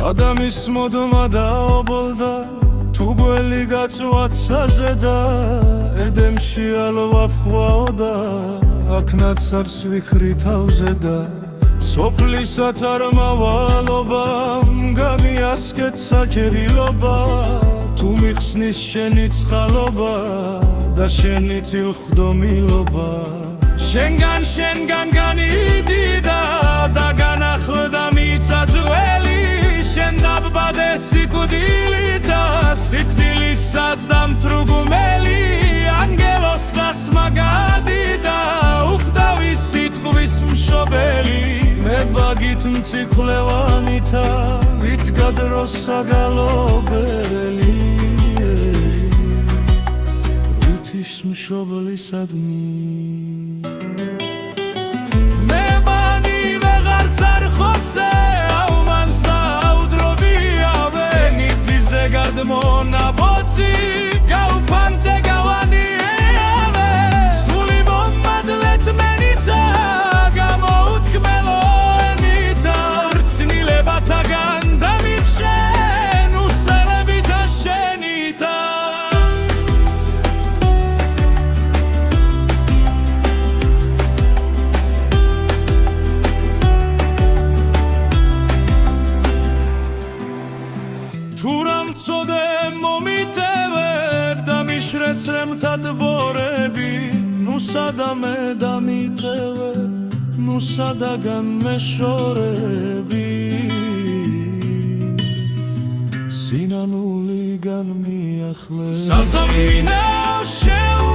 ადამიანის მოდმა დაობლდა თუ გველი გაწვაცაზე და ედემში ალვაფხვაოდა აქ ნაცარს ვიქრი თავზე და სოფლისათ არ მავალობამ გამიასკეთ საჭირილობა თუ მიხსნის შენი წყალობა და შენი წილხდომილობა შენგან განიდიდა და განახლდა მიწაწველი შენ დაბადე სიკვდილით და სიკვდილისა დამთრუგმელი ანგელოს დასმაგადი და უხდავი სიტყვის მშობელი მე ბაგით მწიფლევანითა ვიდგა დროს საგალობელი უთის მშობლისადმი მე ბანი ვეღარ წარხოცე აუმან საუდრობია ვენიციზე გარდმონა ბოცი გაუფანტე გავანიევე სული მომადლეთ მენითა გამოუთქმელო ენითა რწნილებათაგან დამიჩენ უსელებითა შენითა თუ რამ წოდე მომიტევებ და მიშრეცრემ თათბორები ნუ სადამე დამიტევებ ნუ სადაგან მეშორები სინანულიდან მიახლე სამსამინო შეუ